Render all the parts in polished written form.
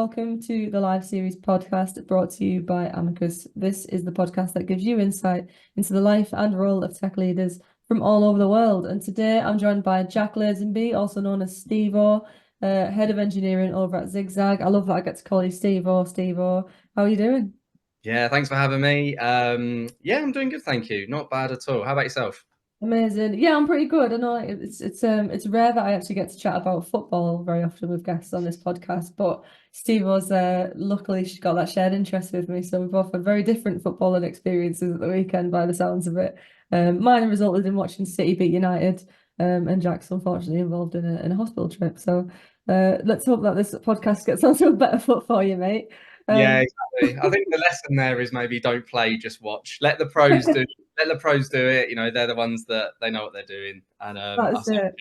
welcome to the live series podcast brought to you by Amicus. This is the podcast that gives you insight into the life and role of tech leaders from all over the world. And today I'm joined by Jack Lazenby, also known as Stevo, Head of Engineering over at ZigZag. I love that I get to call you Stevo. Stevo, how are you doing? Yeah, thanks for having me. Yeah, I'm doing good, thank you. Not bad at all. How about yourself? Amazing. Yeah, I'm pretty good. I know it's rare that I actually get to chat about football very often with guests on this podcast, but Steve was luckily she got that shared interest with me. So we both had very different footballing experiences at the weekend by the sounds of it. Mine resulted in watching City beat United, and Jack's unfortunately involved in a hospital trip. So let's hope that this podcast gets onto a better foot for you, mate. Yeah, Um, exactly. I think the lesson there is maybe don't play, just watch. Let the pros do. Let the pros do it. You know, they're the ones that they know what they're doing, and that's it.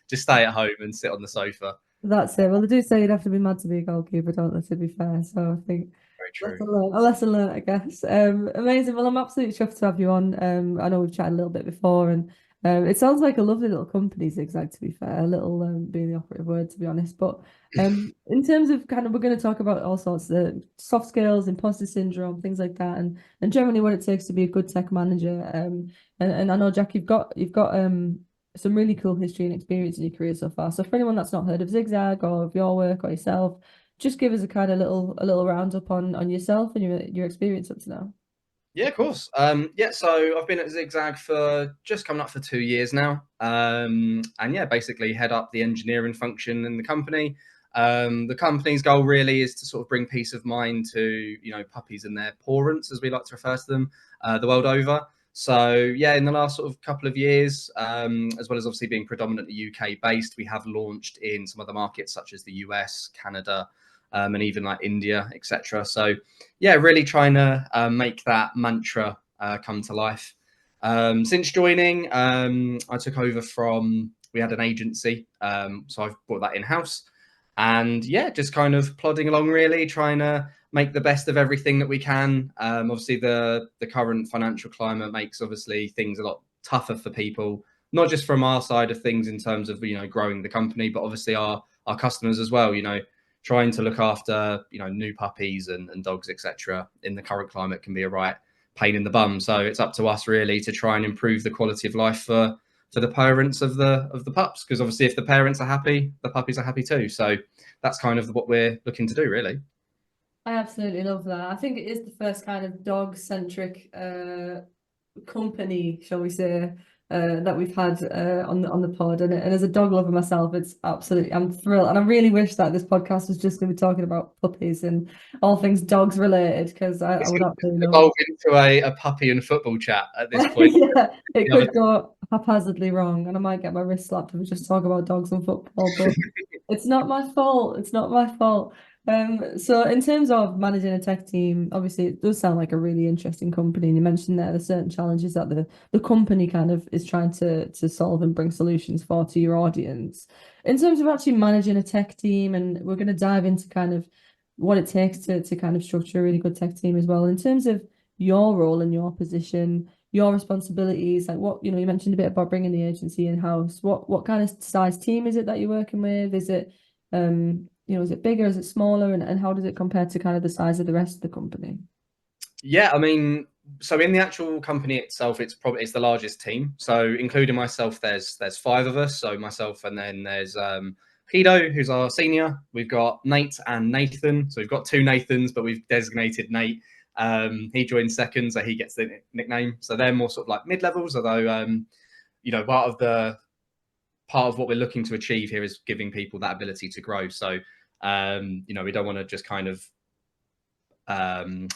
just stay at home and sit on the sofa. That's it. Well, they do say you'd have to be mad to be a goalkeeper, don't they, to be fair. So I think Very true. a lesson learned, I guess. Amazing. Well, I'm absolutely chuffed to have you on. I know we've chatted a little bit before, and it sounds like a lovely little company, ZigZag, to be fair. A little being the operative word, to be honest. But in terms of kind of, we're going to talk about all sorts of soft skills, imposter syndrome, things like that, and generally what it takes to be a good tech manager. And I know, Jack, you've got some really cool history and experience in your career so far. So for anyone that's not heard of ZigZag or of your work or yourself, just give us a kind of little roundup on yourself and your experience up to now. Yeah, of course. Yeah, so I've been at ZigZag for just coming up for 2 years now. And yeah, basically head up the engineering function in the company. The company's goal really is to sort of bring peace of mind to, puppies and their parents, as we like to refer to them, the world over. So yeah, in the last sort of couple of years, as well as obviously being predominantly UK based, we have launched in some other markets such as the US, Canada, and even like India, etc. So yeah, really trying to make that mantra come to life. Since joining, I took over we had an agency, so I've brought that in house, and yeah, just kind of plodding along, really trying to make the best of everything that we can. Obviously, the current financial climate makes obviously things a lot tougher for people, not just from our side of things in terms of growing the company, but obviously our customers as well. Trying to look after new puppies and dogs, etc. in the current climate can be a right pain in the bum. So it's up to us really to try and improve the quality of life for the parents of the pups, because obviously if the parents are happy, the puppies are happy too. So that's kind of what we're looking to do, really. I absolutely love that. I think it is the first kind of dog-centric company, shall we say, that we've had on the pod. And as a dog lover myself, it's absolutely I'm thrilled, and I really wish that this podcast was just going to be talking about puppies and all things dogs related, because I It's would going absolutely to love it. evolve into a puppy and football chat at this point. Yeah, it The other could go haphazardly wrong, and I might get my wrist slapped if we just talk about dogs and football, but it's not my fault. It's not my fault. So in terms of managing a tech team, obviously it does sound like a really interesting company. And you mentioned there the certain challenges that the company kind of is trying to solve and bring solutions for to your audience. In terms of actually managing a tech team, and we're going to dive into kind of what it takes to kind of structure a really good tech team as well. In terms of your role and your position, your responsibilities, like what, you mentioned a bit about bringing the agency in-house. What kind of size team is it that you're working with? Is it is it bigger? Is it smaller? And how does it compare to kind of the size of the rest of the company? Yeah, I mean, so in the actual company itself, it's the largest team. So including myself, there's five of us. So myself, and then there's Hido, who's our senior. We've got Nate and Nathan. So we've got two Nathans, but we've designated Nate. He joined second, so he gets the nickname. So they're more sort of like mid levels, although part of what we're looking to achieve here is giving people that ability to grow. So we don't want to just kind of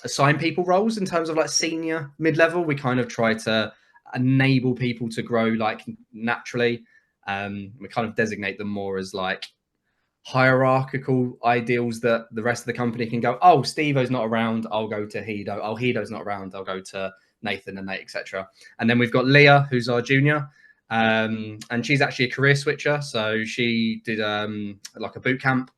assign people roles in terms of like senior, mid-level. We kind of try to enable people to grow like naturally. We kind of designate them more as like hierarchical ideals that the rest of the company can go, oh, Stevo's not around, I'll go to Hido. Oh, Hido's not around, I'll go to Nathan and Nate, etc. And then we've got Leah, who's our junior. And she's actually a career switcher. So she did like a boot camp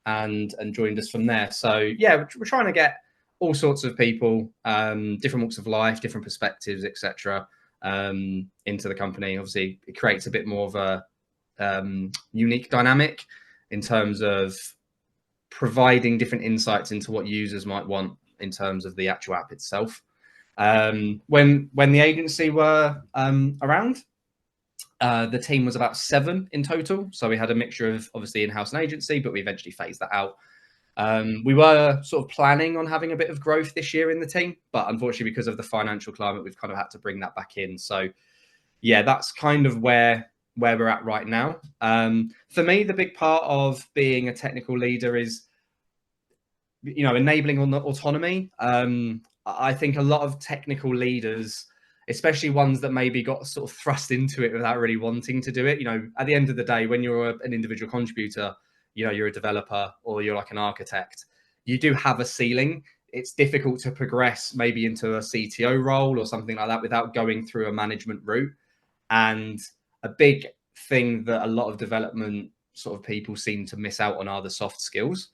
and joined us from there. So yeah, we're trying to get all sorts of people, different walks of life, different perspectives, etc., into the company. Obviously, it creates a bit more of a unique dynamic in terms of providing different insights into what users might want in terms of the actual app itself. When the agency were around, the team was about 7 in total. So we had a mixture of obviously in-house and agency, but we eventually phased that out. We were sort of planning on having a bit of growth this year in the team, but unfortunately, because of the financial climate, we've kind of had to bring that back in. So yeah, that's kind of where we're at right now. For me, the big part of being a technical leader is, you know, enabling on the autonomy. I think a lot of technical leaders, especially ones that maybe got sort of thrust into it without really wanting to do it, you know, at the end of the day, when you're an individual contributor, you know, you're a developer or you're like an architect, you do have a ceiling. It's difficult to progress maybe into a CTO role or something like that without going through a management route. And a big thing that a lot of development sort of people seem to miss out on are the soft skills.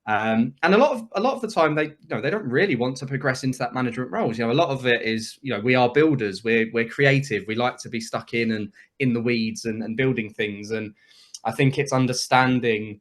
And a lot of the time they don't really want to progress into that management roles. You know, a lot of it is, you know, we are builders, we're creative, we like to be stuck in and in the weeds and building things. And I think it's understanding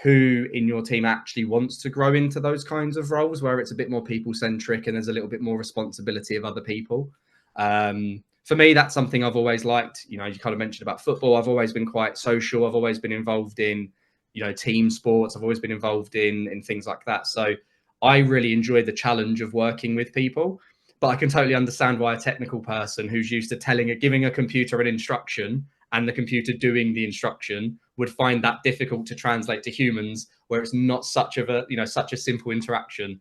who in your team actually wants to grow into those kinds of roles where it's a bit more people centric and there's a little bit more responsibility of other people. For me, that's something I've always liked. You know, you kind of mentioned about football. I've always been quite social. I've always been involved in, you know, team sports. I've always been involved in things like that. So I really enjoy the challenge of working with people, but I can totally understand why a technical person who's used to giving a computer an instruction and the computer doing the instruction would find that difficult to translate to humans, where it's not such a simple interaction.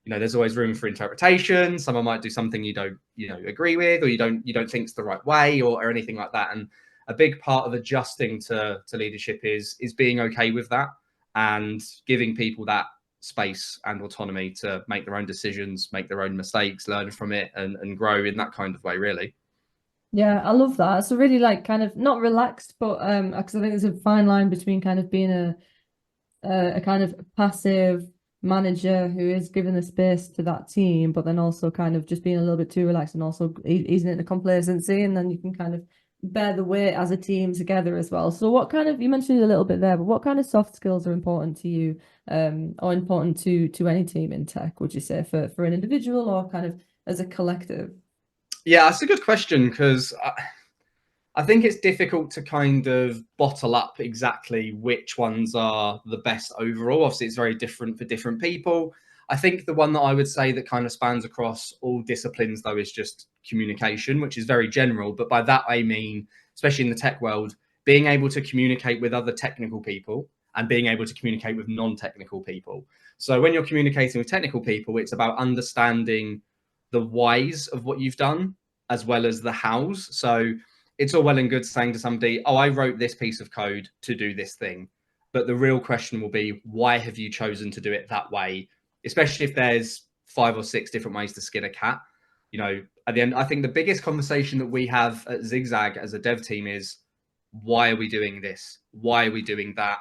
You know, there's always room for interpretation. Someone might do something you don't, you know, agree with, or you don't think it's the right way, or anything like that. And a big part of adjusting to leadership is being okay with that and giving people that space and autonomy to make their own decisions, make their own mistakes, learn from it, and grow in that kind of way, really. Yeah, I love that. It's a really like kind of not relaxed, but because I think there's a fine line between kind of being a kind of passive manager who is given the space to that team, but then also kind of just being a little bit too relaxed and also easing into complacency, and then you can kind of bear the weight as a team together as well. So what kind of, you mentioned it a little bit there, but what kind of soft skills are important to you, or important to any team in tech, would you say, for an individual or kind of as a collective? Yeah, that's a good question, because I think it's difficult to kind of bottle up exactly which ones are the best overall. Obviously, it's very different for different people. I think the one that I would say that kind of spans across all disciplines, though, is just communication, which is very general. But by that, I mean, especially in the tech world, being able to communicate with other technical people and being able to communicate with non-technical people. So when you're communicating with technical people, it's about understanding the whys of what you've done as well as the hows. So it's all well and good saying to somebody, oh, I wrote this piece of code to do this thing. But the real question will be, why have you chosen to do it that way? Especially if there's 5 or 6 different ways to skin a cat. You know, at the end, I think the biggest conversation that we have at ZigZag as a dev team is, why are we doing this? Why are we doing that?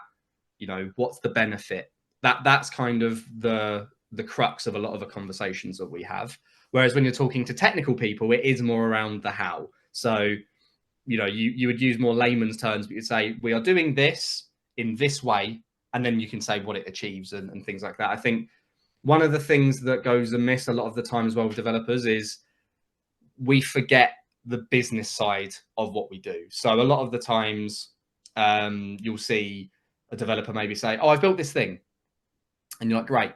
You know, what's the benefit? That's kind of the crux of a lot of the conversations that we have. Whereas when you're talking to technical people, it is more around the how. So, you know, you would use more layman's terms, but you'd say, we are doing this in this way, and then you can say what it achieves and things like that. I think one of the things that goes amiss a lot of the time as well with developers is we forget the business side of what we do. So a lot of the times you'll see a developer maybe say, oh, I've built this thing. And you're like, great.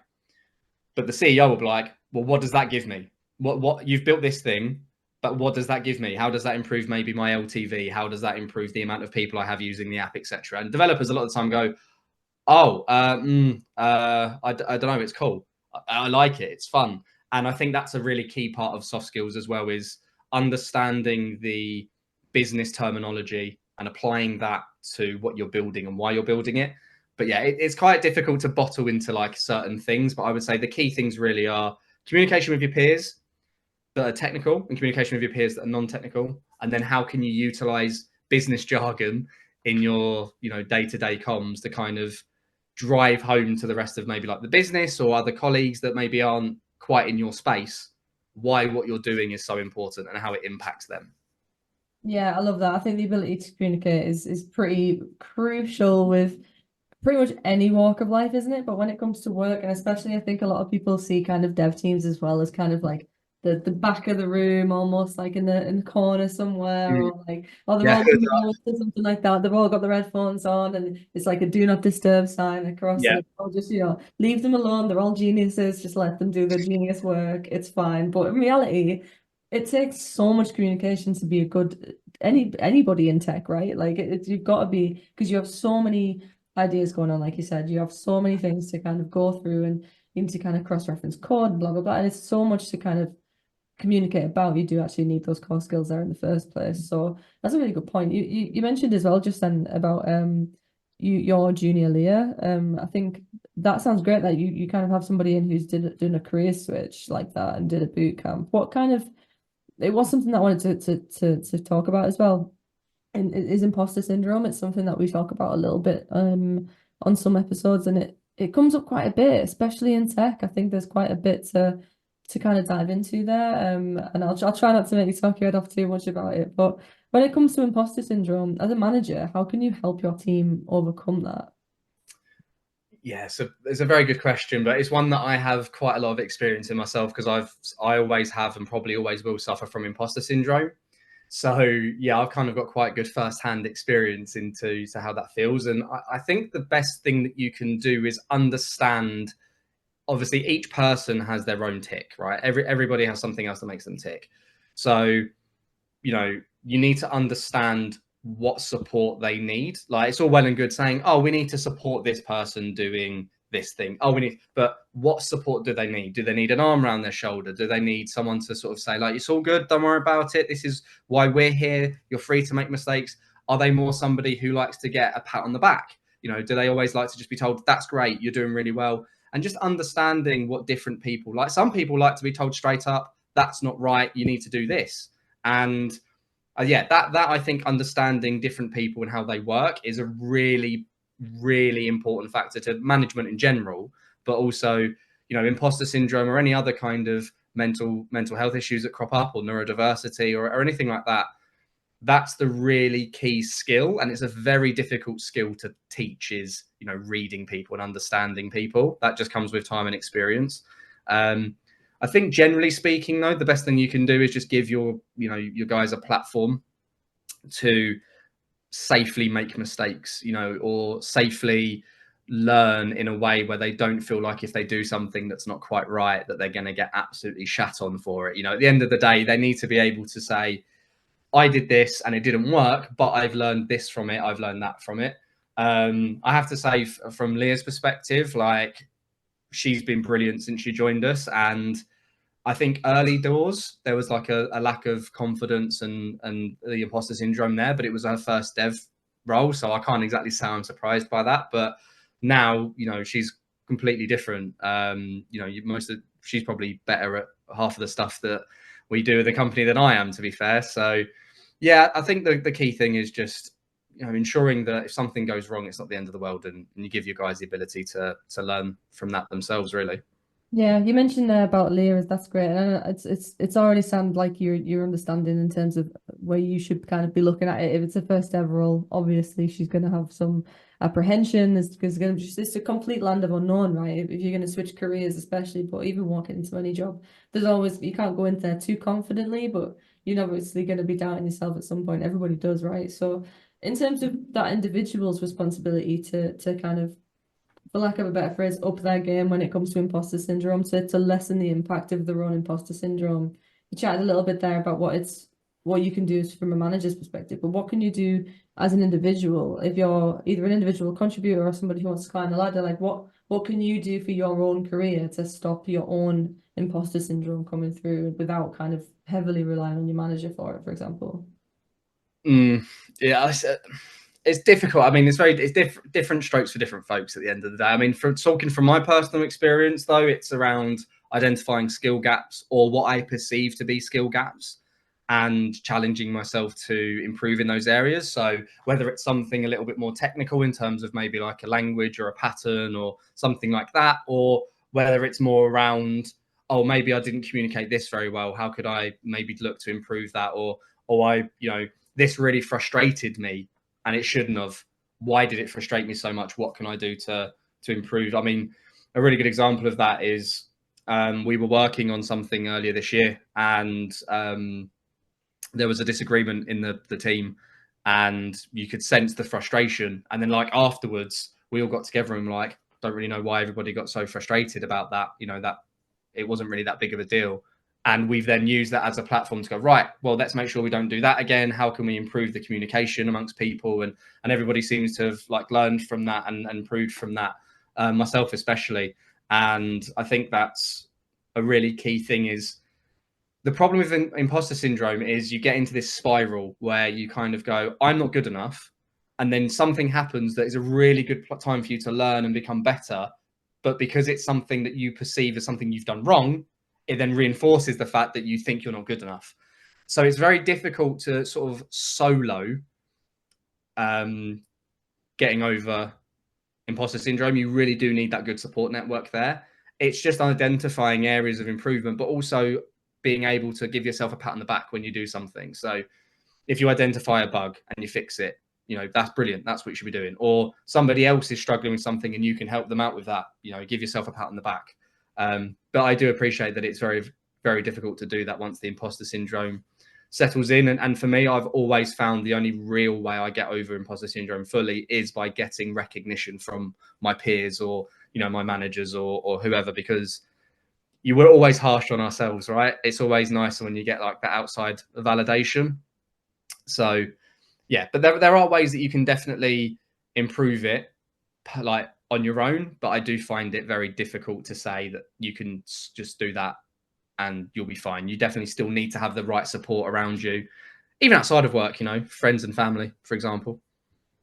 But the CEO will be like, well, what does that give me? What you've built this thing, but what does that give me? How does that improve maybe my LTV? How does that improve the amount of people I have using the app, etc.? And developers a lot of the time go, oh, I don't know, it's cool. I like it. It's fun. And I think that's a really key part of soft skills as well, is understanding the business terminology and applying that to what you're building and why you're building it. But yeah, it's quite difficult to bottle into like certain things. But I would say the key things really are communication with your peers that are technical and communication with your peers that are non-technical. And then how can you utilize business jargon in your, you know, day-to-day comms to kind of drive home to the rest of maybe like the business or other colleagues that maybe aren't quite in your space, why what you're doing is so important and how it impacts them. Yeah, I love that. I think the ability to communicate is pretty crucial with pretty much any walk of life, isn't it? But when it comes to work, and especially I think a lot of people see kind of dev teams as well as kind of like the back of the room, almost like in the corner somewhere, Mm. or like, or they're Yeah, all remote or something like that. They've all got their headphones on, and it's like a do not disturb sign across, yeah, and I'll just, leave them alone. They're all geniuses. Just let them do their genius work. It's fine. But in reality, it takes so much communication to be a good anybody in tech, right? Like you've got to be, because you have so many ideas going on, like you said, you have so many things to kind of go through, and you need to kind of cross-reference code, blah blah blah, and it's so much to kind of communicate about. You do actually need those core skills there in the first place. So that's a really good point. You mentioned as well just then about your junior Leah. I think that sounds great that you kind of have somebody in who's doing a career switch like that and did a boot camp. What kind of, it was something that I wanted to talk about as well. And it is imposter syndrome. It's something that we talk about a little bit on some episodes, and it comes up quite a bit, especially in tech. I think there's quite a bit to kind of dive into there. And I'll try not to make you talk your head off too much about it. But when it comes to imposter syndrome, as a manager, how can you help your team overcome that? yeah. So it's a very good question, but it's one that I have quite a lot of experience in myself because I always have and probably always will suffer from imposter syndrome. So yeah, I've kind of got quite good first-hand experience into how that feels, and I think the best thing that you can do is understand. Obviously, each person has their own tick, right? Everybody has something else that makes them tick. So you need to understand what support they need. Like, it's all well and good saying, oh, we need to support this person doing this thing. Oh, we need, but what support do they need? Do they need an arm around their shoulder? Do they need someone to sort of say, like, it's all good, don't worry about it, this is why we're here, you're free to make mistakes? Are they more somebody who likes to get a pat on the back? Do they always like to just be told, that's great, you're doing really well? And just understanding what different people like. Some people like to be told straight up, that's not right, you need to do this. And yeah, that I think understanding different people and how they work is a really, really important factor to management in general, but also, imposter syndrome or any other kind of mental health issues that crop up, or neurodiversity, or anything like that. That's the really key skill, and it's a very difficult skill to teach, is reading people and understanding people. That just comes with time and experience. I think generally speaking, though, the best thing you can do is just give your guys a platform to safely make mistakes, or safely learn in a way where they don't feel like if they do something that's not quite right, that they're going to get absolutely shat on for it. At the end of the day, they need to be able to say, I did this and it didn't work, but I've learned this from it. I've learned that from it. I have to say, from Leah's perspective, like, she's been brilliant since she joined us. And I think early doors, there was like a lack of confidence and the imposter syndrome there, but it was her first dev role. So I can't exactly say I'm surprised by that. But now, she's completely different. She's probably better at half of the stuff that we do at the company than I am, to be fair. So yeah, I think the key thing is just, ensuring that if something goes wrong, it's not the end of the world, and you give your guys the ability to learn from that themselves, really. Yeah, you mentioned there about Leah, that's great. And it's already sounded like you're understanding in terms of where you should kind of be looking at it. If it's a first ever role, obviously she's going to have some apprehension. There's going to just, it's a complete land of unknown, right? If you're going to switch careers, especially, but even walking into any job, there's always, you can't go in there too confidently, but you're obviously going to be doubting yourself at some point. Everybody does, right? So in terms of that individual's responsibility to kind of, for lack of a better phrase, up their game when it comes to imposter syndrome, to lessen the impact of their own imposter syndrome. You chatted a little bit there about what you can do from a manager's perspective, but what can you do as an individual if you're either an individual contributor or somebody who wants to climb the ladder? Like what can you do for your own career to stop your own imposter syndrome coming through without kind of heavily relying on your manager for it, for example? Yeah, it's difficult. I mean, it's different strokes for different folks at the end of the day. I mean, from talking from my personal experience, though, it's around identifying skill gaps, or what I perceive to be skill gaps, and challenging myself to improve in those areas. So whether it's something a little bit more technical in terms of maybe like a language or a pattern or something like that, or whether it's more around, oh, maybe I didn't communicate this very well, how could I maybe look to improve that? Or I, this really frustrated me and it shouldn't have. why did it frustrate me so much? What can I do to improve? I mean, a really good example of that is we were working on something earlier this year, and there was a disagreement in the team, and you could sense the frustration. And then like afterwards, we all got together and were like, don't really know why everybody got so frustrated about that. You know, that it wasn't really that big of a deal. And we've then used that as a platform to go, right, well, let's make sure we don't do that again. How can we improve the communication amongst people? And everybody seems to have like learned from that and improved from that, myself especially. And I think that's a really key thing. Is the problem with imposter syndrome is you get into this spiral where you kind of go, I'm not good enough. And then something happens that is a really good time for you to learn and become better. But because it's something that you perceive as something you've done wrong, it then reinforces the fact that you think you're not good enough. So it's very difficult to sort of solo getting over imposter syndrome. You really do need that good support network there. It's just identifying areas of improvement, but also being able to give yourself a pat on the back when you do something. So if you identify a bug and you fix it, you know, that's brilliant. That's what you should be doing. Or somebody else is struggling with something and you can help them out with that, you know, give yourself a pat on the back. But I do appreciate that it's very, very difficult to do that once the imposter syndrome settles in. And for me, I've always found the only real way I get over imposter syndrome fully is by getting recognition from my peers or, you know, my managers or whoever, because we're always harsh on ourselves, right? It's always nicer when you get like that outside validation. So yeah, but there are ways that you can definitely improve it like on your own, but I do find it very difficult to say that you can just do that and you'll be fine. You definitely still need to have the right support around you, even outside of work, you know, friends and family, for example.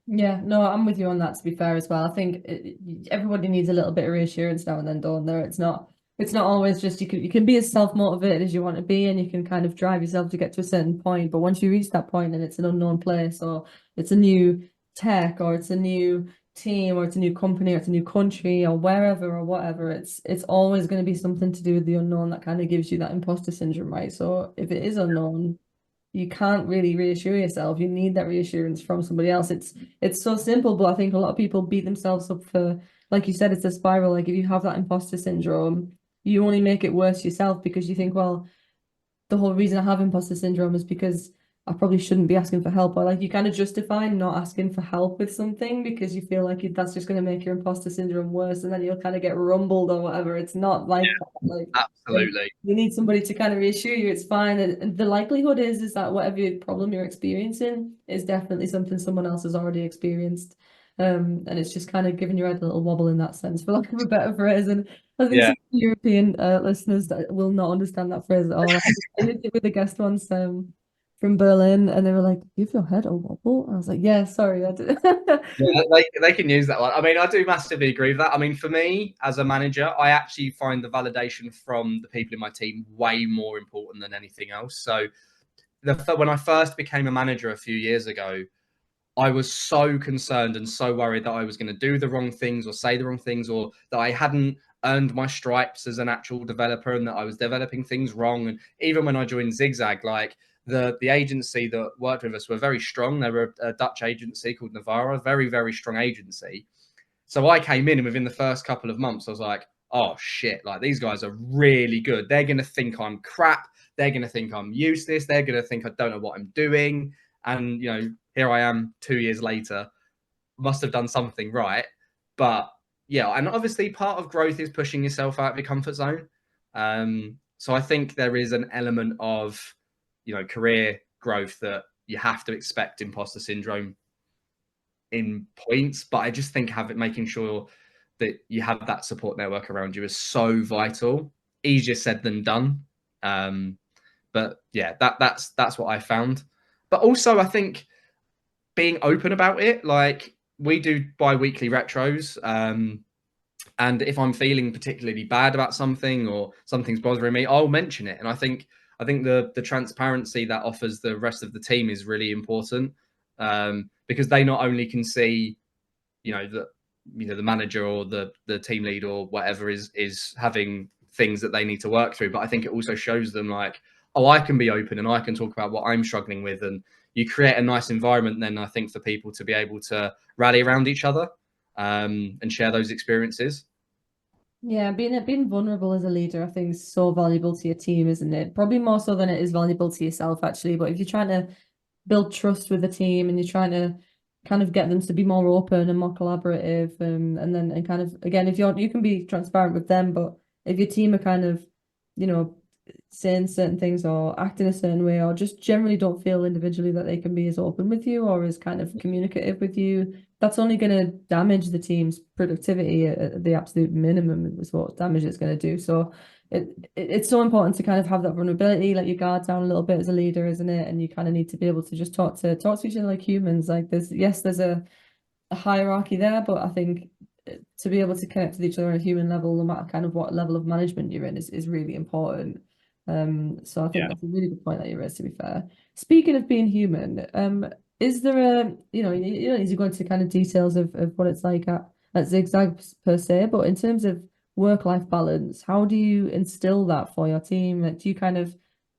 Yeah, no, I'm with you on that, to be fair as well. I think everybody needs a little bit of reassurance now and then, don't there? It's not always just you can be as self-motivated as you want to be and you can kind of drive yourself to get to a certain point. But once you reach that point and it's an unknown place or it's a new tech or it's a new team or it's a new company or it's a new country or wherever or whatever, it's always going to be something to do with the unknown that kind of gives you that imposter syndrome, right? So if it is unknown, you can't really reassure yourself. You need that reassurance from somebody else. It's so simple, but I think a lot of people beat themselves up for, like you said, it's a spiral. Like if you have that imposter syndrome, you only make it worse yourself because you think, well, the whole reason I have imposter syndrome is because I probably shouldn't be asking for help, or like you kind of justify not asking for help with something because you feel like that's just going to make your imposter syndrome worse, and then you'll kind of get rumbled or whatever. It's not like that. Like Absolutely. you need somebody to kind of reassure you it's fine, and the likelihood is that whatever problem you're experiencing is definitely something someone else has already experienced. And it's just kind of giving your head a little wobble in that sense, for lack of a better phrase. And I think Yeah. some European listeners that will not understand that phrase at all. I did it with a guest once from Berlin, and they were like, "Give your head a wobble." I was like, "Yeah, sorry, I did." Yeah, they can use that one. I mean, I do massively agree with that. I mean, for me as a manager, I actually find the validation from the people in my team way more important than anything else. So when I first became a manager a few years ago, I was so concerned and so worried that I was going to do the wrong things or say the wrong things, or that I hadn't earned my stripes as an actual developer and that I was developing things wrong. And even when I joined ZigZag, like the agency that worked with us were very strong. They were a Dutch agency called Navarra, very, very strong agency. So I came in and within the first couple of months, I was like, oh shit, like these guys are really good. They're going to think I'm crap. They're going to think I'm useless. They're going to think I don't know what I'm doing. And, you know, here I am 2 years later, must have done something right. But yeah, and obviously part of growth is pushing yourself out of your comfort zone. So I think there is an element of, you know, career growth that you have to expect imposter syndrome in points. But I just think making sure that you have that support network around you is so vital. Easier said than done. But yeah, that's what I found. But also I think being open about it, like we do bi-weekly retros. And if I'm feeling particularly bad about something or something's bothering me, I'll mention it. And I think the transparency that offers the rest of the team is really important, because they not only can see, you know, the manager or the team lead or whatever is having things that they need to work through, but I think it also shows them like, oh, I can be open and I can talk about what I'm struggling with, and you create a nice environment then, I think, for people to be able to rally around each other and share those experiences. Yeah, being vulnerable as a leader, I think, is so valuable to your team, isn't it? Probably more so than it is valuable to yourself, actually. But if you're trying to build trust with the team and you're trying to kind of get them to be more open and more collaborative, and then and kind of again, if you can be transparent with them, but if your team are kind of, you know, saying certain things or acting a certain way or just generally don't feel individually that they can be as open with you or as kind of communicative with you, that's only going to damage the team's productivity at the absolute minimum is what damage it's going to do. So it's so important to kind of have that vulnerability, let your guard down a little bit as a leader, isn't it? And you kind of need to be able to just talk to each other like humans. Like there's a hierarchy there, but I think to be able to connect with each other on a human level, no matter kind of what level of management you're in, is really important. So I think that's a really good point that you raised, to be fair. Speaking of being human, is there a, you don't need to go into kind of details of what it's like at ZigZag per se, but in terms of work-life balance, how do you instill that for your team? Like, do you kind of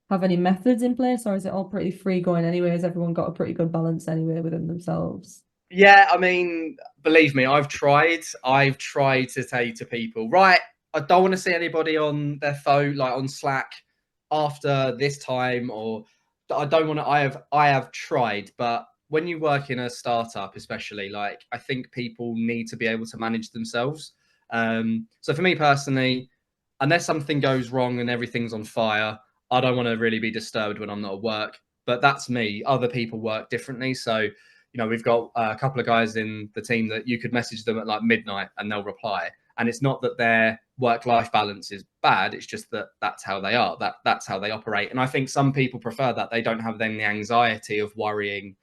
have any methods in place, or is it all pretty free going anyway? Has everyone got a pretty good balance anyway within themselves? Yeah, I mean, believe me, I've tried to say to people, right, I don't want to see anybody on their phone, like on Slack after this time, or I don't want to, I have tried, but when you work in a startup, especially, like, I think people need to be able to manage themselves. So for me personally, unless something goes wrong and everything's on fire, I don't want to really be disturbed when I'm not at work. But that's me. Other people work differently. So, we've got a couple of guys in the team that you could message them at like midnight and they'll reply. And it's not that their work-life balance is bad. It's just that that's how they are. That's how they operate. And I think some people prefer that. They don't have then the anxiety of worrying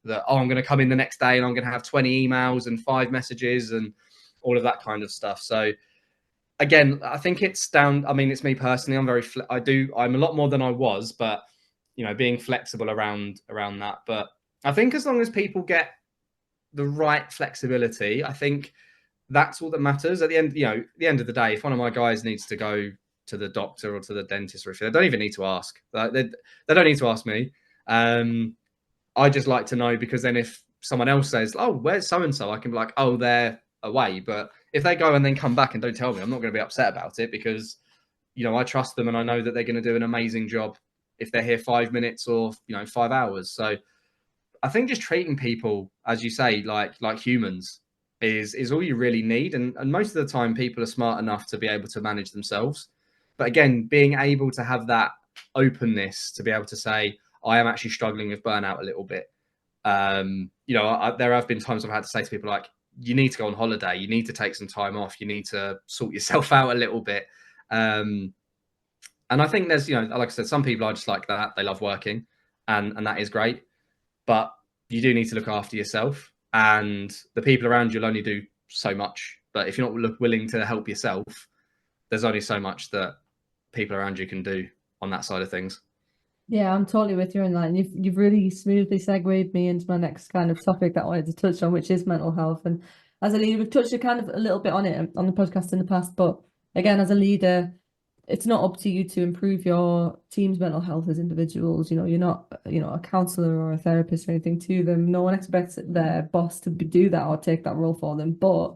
that, oh, I'm going to come in the next day and I'm going to have 20 emails and 5 messages and all of that kind of stuff. So again, I think it's down. I mean, it's me personally. I'm a lot more than I was, but being flexible around that. But I think as long as people get the right flexibility, I think that's all that matters. At the end, the end of the day, if one of my guys needs to go to the doctor or to the dentist, or if they don't even need to ask, they don't need to ask me. I just like to know, because then if someone else says, "Oh, where's so and so?" I can be like, "Oh, they're away." But if they go and then come back and don't tell me, I'm not going to be upset about it, because I trust them and I know that they're going to do an amazing job if they're here 5 minutes or 5 hours. So I think just treating people, as you say, like humans is all you really need. And most of the time people are smart enough to be able to manage themselves. But again, being able to have that openness to be able to say, I am actually struggling with burnout a little bit. There have been times I've had to say to people like, you need to go on holiday, you need to take some time off, you need to sort yourself out a little bit. And I think there's, like I said, some people are just like that. They love working and that is great. But you do need to look after yourself, and the people around you will only do so much. But if you're not willing to help yourself, there's only so much that people around you can do on that side of things. Yeah, I'm totally with you on that. And you've really smoothly segued me into my next kind of topic that I wanted to touch on, which is mental health. And as a leader, we've touched a kind of a little bit on it on the podcast in the past, but again, as a leader, it's not up to you to improve your team's mental health as individuals. You're not, a counselor or a therapist or anything to them. No one expects their boss to do that or take that role for them. But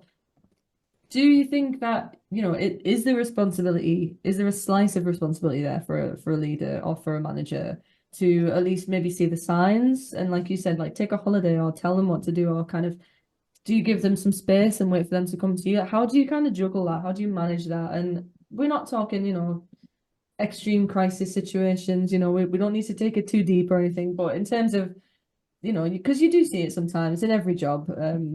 do you think that, is there responsibility, is there a slice of responsibility there for a leader or for a manager to at least maybe see the signs and, like you said, like take a holiday or tell them what to do, or kind of do you give them some space and wait for them to come to you? How do you kind of juggle that? How do you manage that? And we're not talking, extreme crisis situations, we don't need to take it too deep or anything, but in terms of, because you do see it sometimes in every job,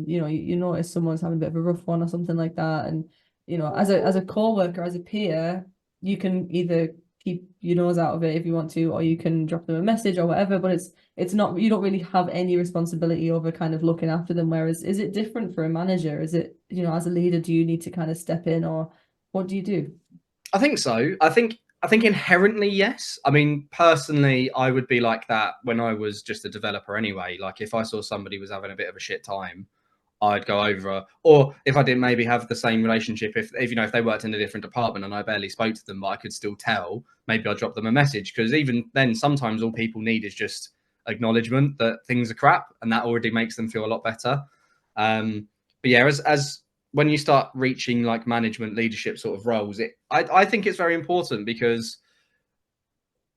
you notice someone's having a bit of a rough one or something like that. And, as a co-worker, as a peer, you can either keep your nose out of it if you want to, or you can drop them a message or whatever, but it's not, you don't really have any responsibility over kind of looking after them. Whereas, is it different for a manager? Is it, as a leader, do you need to kind of step in, or what do you do? I think so. I think inherently, yes. I mean, personally, I would be like that when I was just a developer anyway. Like if I saw somebody was having a bit of a shit time, I'd go over, or if I didn't maybe have the same relationship, if if they worked in a different department and I barely spoke to them, but I could still tell, maybe I'd drop them a message, because even then, sometimes all people need is just acknowledgement that things are crap, and that already makes them feel a lot better. But yeah, as when you start reaching like management leadership sort of roles, I think it's very important, because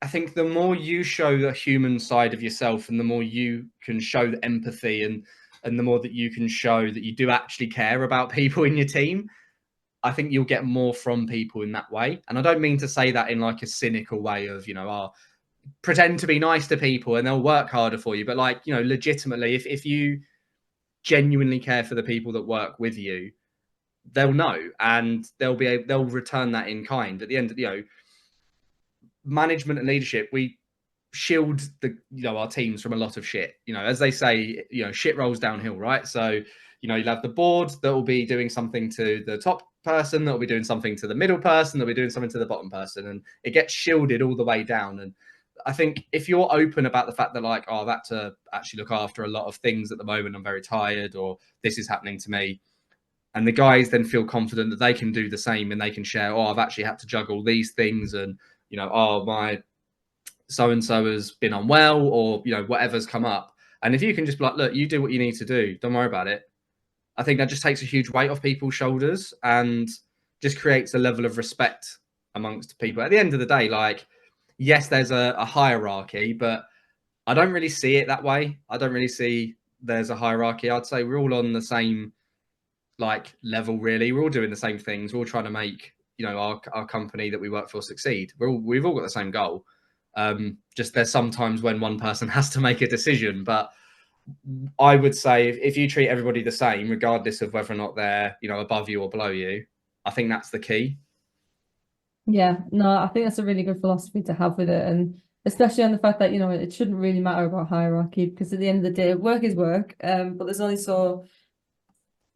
I think the more you show the human side of yourself, and the more you can show the empathy, and the more that you can show that you do actually care about people in your team, I think you'll get more from people in that way. And I don't mean to say that in like a cynical way of, pretend to be nice to people and they'll work harder for you. But like, legitimately, if you genuinely care for the people that work with you, they'll know, and they'll return that in kind. At the end of, management and leadership, we shield our teams from a lot of shit. As they say, shit rolls downhill, right? So, you'll have the board that will be doing something to the top person, that will be doing something to the middle person, that will be doing something to the bottom person, and it gets shielded all the way down. And I think if you're open about the fact that like, oh, I've had to actually look after a lot of things at the moment, I'm very tired, or this is happening to me, and the guys then feel confident that they can do the same, and they can share, oh, I've actually had to juggle these things, and oh, my so-and-so has been unwell, or whatever's come up. And if you can just be like, look, you do what you need to do, don't worry about it, I think that just takes a huge weight off people's shoulders, and just creates a level of respect amongst people. At the end of the day, like, yes, there's a hierarchy, but I don't really see it that way. I don't really see there's a hierarchy. I'd say we're all on the same like level, really. We're all doing the same things. We're all trying to make our company that we work for succeed. We've all got the same goal. Just there's sometimes when one person has to make a decision, but I would say if you treat everybody the same, regardless of whether or not they're above you or below you, I think that's the key. Yeah, no, I think that's a really good philosophy to have with it, and especially on the fact that it shouldn't really matter about hierarchy, because at the end of the day, work is work. But there's only there's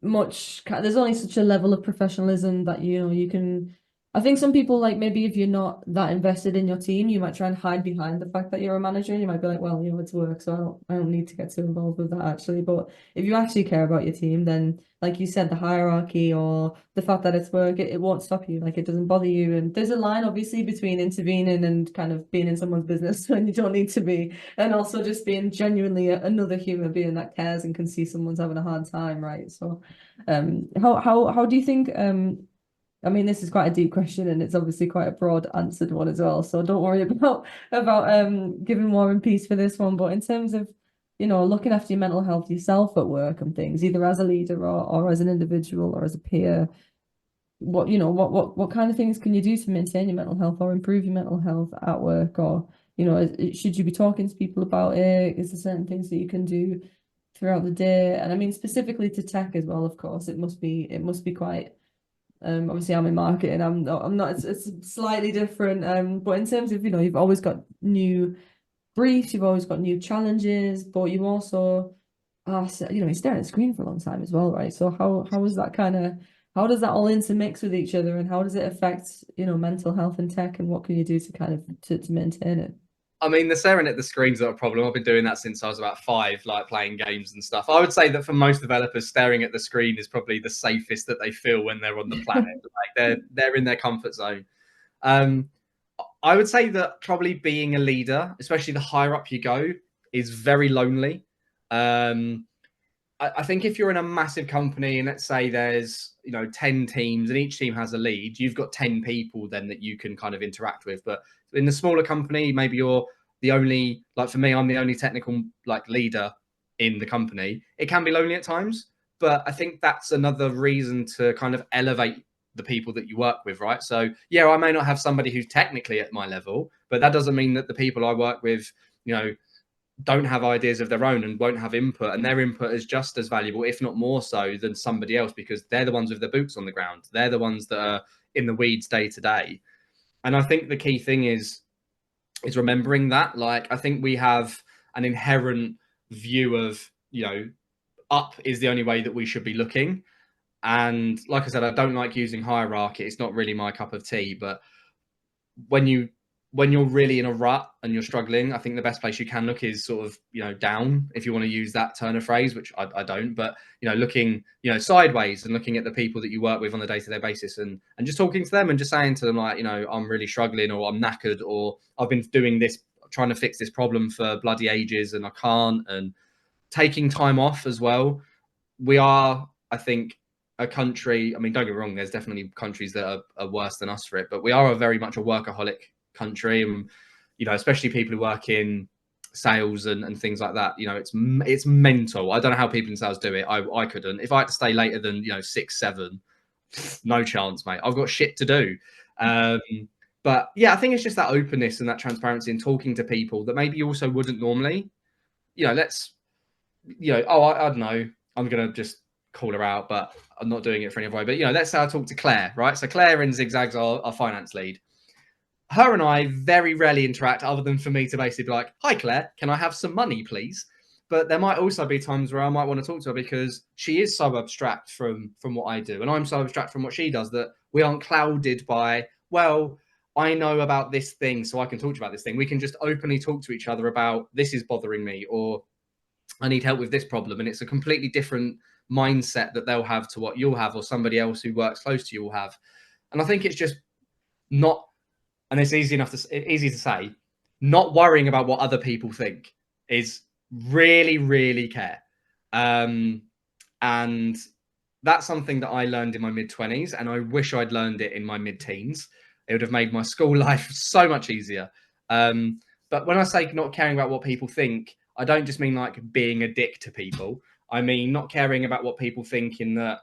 only such a level of professionalism that you can. I think some people, like, maybe if you're not that invested in your team, you might try and hide behind the fact that you're a manager, and you might be like, well, it's work, so I don't need to get too involved with that, actually. But if you actually care about your team, then like you said, the hierarchy or the fact that it's work, it won't stop you. Like, it doesn't bother you. And there's a line obviously between intervening and kind of being in someone's business when you don't need to be, and also just being genuinely another human being that cares and can see someone's having a hard time, right? So how do you think I mean, this is quite a deep question, and it's obviously quite a broad answered one as well. So don't worry about giving War and Peace for this one. But in terms of, looking after your mental health yourself at work and things, either as a leader or as an individual or as a peer, what kind of things can you do to maintain your mental health or improve your mental health at work? Or, should you be talking to people about it? Is there certain things that you can do throughout the day? And I mean, specifically to tech as well, of course, it must be quite. Obviously I'm in marketing. I'm not. It's slightly different. But in terms of you've always got new briefs, you've always got new challenges, but you also are you're staring at the screen for a long time as well, right? So how is that how does that all intermix with each other, and how does it affect mental health and tech, and what can you do to kind of to maintain it? I mean, the staring at the screen's not a problem. I've been doing that since I was about 5, like playing games and stuff. I would say that for most developers, staring at the screen is probably the safest that they feel when they're on the planet. Like they're in their comfort zone. I would say that probably being a leader, especially the higher up you go, is very lonely. I think if you're in a massive company and let's say there's 10 teams and each team has a lead, you've got 10 people then that you can kind of interact with. But in the smaller company, maybe you're the only, like for me, I'm the only technical like leader in the company. It can be lonely at times, but I think that's another reason to kind of elevate the people that you work with, right? So yeah, I may not have somebody who's technically at my level, but that doesn't mean that the people I work with, don't have ideas of their own and won't have input, and their input is just as valuable, if not more so, than somebody else, because they're the ones with the boots on the ground. They're the ones that are in the weeds day to day. And I think the key thing is remembering that. Like, I think we have an inherent view of, up is the only way that we should be looking. And like I said, I don't like using hierarchy. It's not really my cup of tea, but when you're really in a rut and you're struggling, I think the best place you can look is sort of, down, if you want to use that turn of phrase, which I don't, but, looking, sideways and looking at the people that you work with on a day-to-day basis and just talking to them and just saying to them, like, I'm really struggling, or I'm knackered, or I've been doing this trying to fix this problem for bloody ages and I can't, and taking time off as well. We are, I think, a country, I mean, don't get me wrong, there's definitely countries that are worse than us for it, but we are very much a workaholic country. And, you know, especially people who work in sales and things like that, you know, it's mental. I don't know how people in sales do it. I couldn't. If I had to stay later than, you know, 6, 7, no chance, mate. I've got shit to do. But yeah, I think it's just that openness and that transparency and talking to people that maybe you also wouldn't normally. You know, I don't know, I'm going to just call her out, but I'm not doing it for any other way. But, you know, let's say I talk to Claire, right? So Claire in ZigZag's our finance lead. Her and I very rarely interact other than for me to basically be like, hi, Claire, can I have some money, please? But there might also be times where I might want to talk to her because she is so abstract from what I do. And I'm so abstract from what she does that we aren't clouded by, well, I know about this thing, so I can talk to you about this thing. We can just openly talk to each other about this is bothering me, or I need help with this problem. And it's a completely different mindset that they'll have to what you'll have, or somebody else who works close to you will have. And I think it's just not, and it's easy to say, not worrying about what other people think is really, really care. And that's something that I learned in my mid-20s, and I wish I'd learned it in my mid-teens. It would have made my school life so much easier. But when I say not caring about what people think, I don't just mean like being a dick to people. I mean not caring about what people think, in that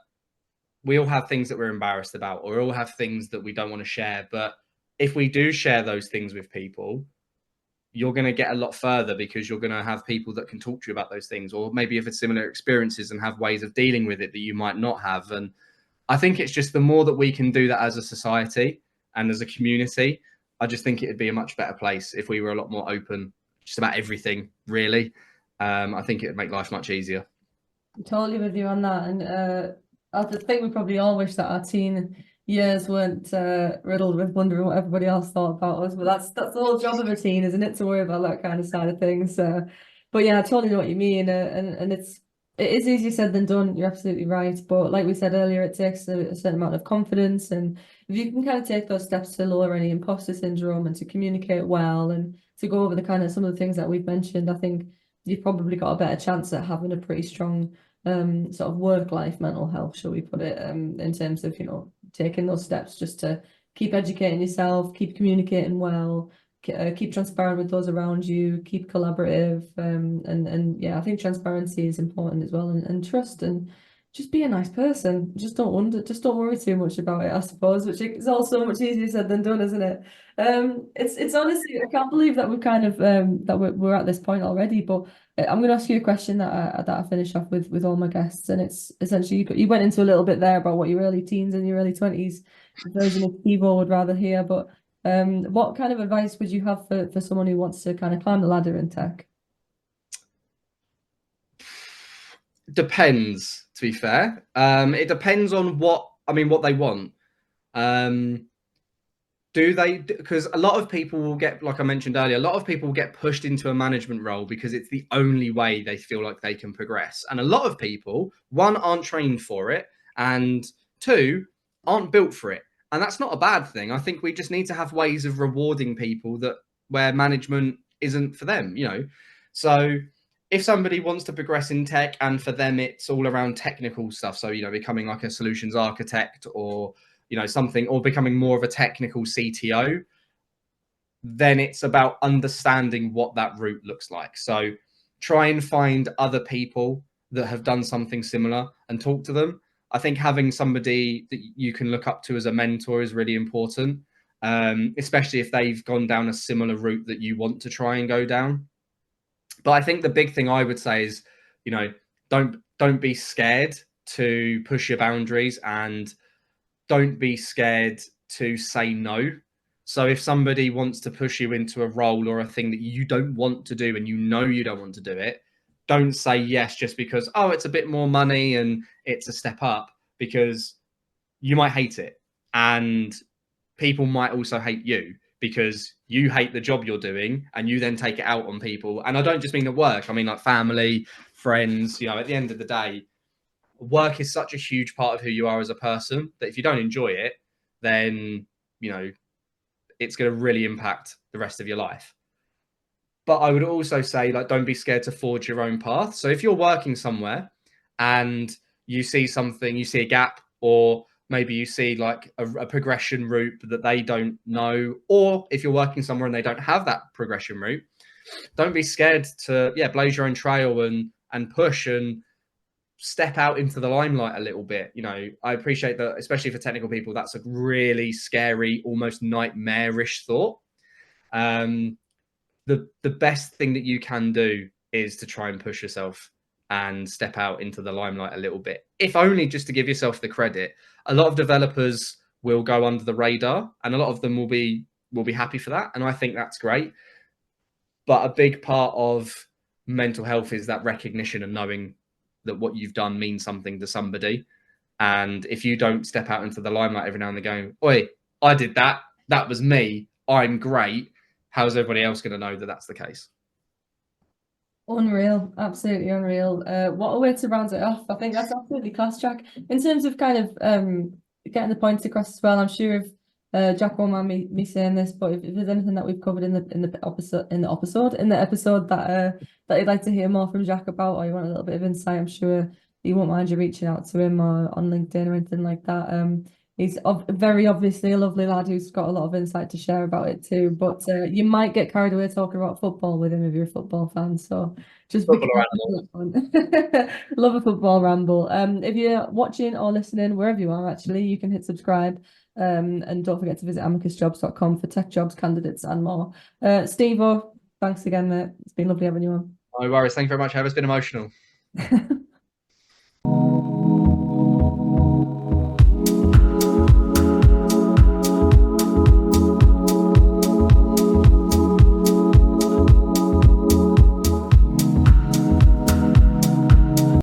we all have things that we're embarrassed about, or we all have things that we don't want to share. But if we do share those things with people, you're going to get a lot further because you're going to have people that can talk to you about those things, or maybe have similar experiences and have ways of dealing with it that you might not have. And I think it's just the more that we can do that as a society and as a community, I just think it'd be a much better place if we were a lot more open just about everything, really. I think it would make life much easier. I'm totally with you on that. And I think we probably all wish that our teen years weren't riddled with wondering what everybody else thought about us. But that's the whole job of a teen, isn't it? To worry about that kind of side of things. But yeah, I totally know what you mean. And it is easier said than done. You're absolutely right. But like we said earlier, it takes a certain amount of confidence. And if you can kind of take those steps to lower any imposter syndrome and to communicate well and to go over the kind of some of the things that we've mentioned, I think you've probably got a better chance at having a pretty strong sort of work-life mental health, shall we put it, in terms of, you know, taking those steps just to keep educating yourself, keep communicating well, keep transparent with those around you, keep collaborative, and yeah, I think transparency is important as well, and trust, and just be a nice person. Just don't worry too much about it, I suppose, which is also much easier said than done, isn't it? It's honestly, I can't believe that we've kind of that we're at this point already, but I'm going to ask you a question that I finish off with all my guests, and it's essentially you went into a little bit there about what your early teens and your early 20s version of Stevo would rather hear, but what kind of advice would you have for someone who wants to kind of climb the ladder in tech? Depends, to be fair. It depends on what they want. Because a lot of people will get, like I mentioned earlier, a lot of people will get pushed into a management role because it's the only way they feel like they can progress. And a lot of people, one, aren't trained for it, and two, aren't built for it. And that's not a bad thing. I think we just need to have ways of rewarding people that where management isn't for them, you know. So if somebody wants to progress in tech and for them it's all around technical stuff, so, you know, becoming like a solutions architect, or, you know, something, or becoming more of a technical CTO, then it's about understanding what that route looks like. So try and find other people that have done something similar and talk to them. I think having somebody that you can look up to as a mentor is really important, especially if they've gone down a similar route that you want to try and go down. But I think the big thing I would say is, you know, don't be scared to push your boundaries, and don't be scared to say no. So if somebody wants to push you into a role or a thing that you don't want to do and you know you don't want to do it, don't say yes just because, oh, it's a bit more money and it's a step up, because you might hate it. And people might also hate you because you hate the job you're doing and you then take it out on people. And I don't just mean at work, I mean like family, friends. You know, at the end of the day, work is such a huge part of who you are as a person that if you don't enjoy it, then, you know, it's going to really impact the rest of your life. But I would also say, like, don't be scared to forge your own path. So if you're working somewhere and you see something, you see a gap, or maybe you see like a progression route that they don't know, or if you're working somewhere and they don't have that progression route, don't be scared to blaze your own trail and push and step out into the limelight a little bit. You know, I appreciate that, especially for technical people, that's a really scary, almost nightmarish thought. The best thing that you can do is to try and push yourself and step out into the limelight a little bit, if only just to give yourself the credit. A lot of developers will go under the radar, and a lot of them will be happy for that, and I think that's great. But a big part of mental health is that recognition and knowing that what you've done means something to somebody. And if you don't step out into the limelight every now and then going, oi, I did that, that was me, I'm great, how's everybody else going to know that that's the case? Unreal, absolutely unreal. What a way to round it off. I think that's absolutely class, Jack. In terms of kind of getting the points across as well, I'm sure if Jack won't mind me saying this, but if there's anything that we've covered in the episode that you'd like to hear more from Jack about, or you want a little bit of insight, I'm sure you won't mind you reaching out to him or on LinkedIn or anything like that. He's very obviously a lovely lad who's got a lot of insight to share about it too. But you might get carried away talking about football with him if you're a football fan. So just be careful. Love a football ramble. If you're watching or listening, wherever you are, actually, you can hit subscribe. And don't forget to visit amicusjobs.com for tech jobs, candidates, and more. Stevo, thanks again, mate. It's been lovely having you on. No worries. Thank you very much, Have. It's been emotional.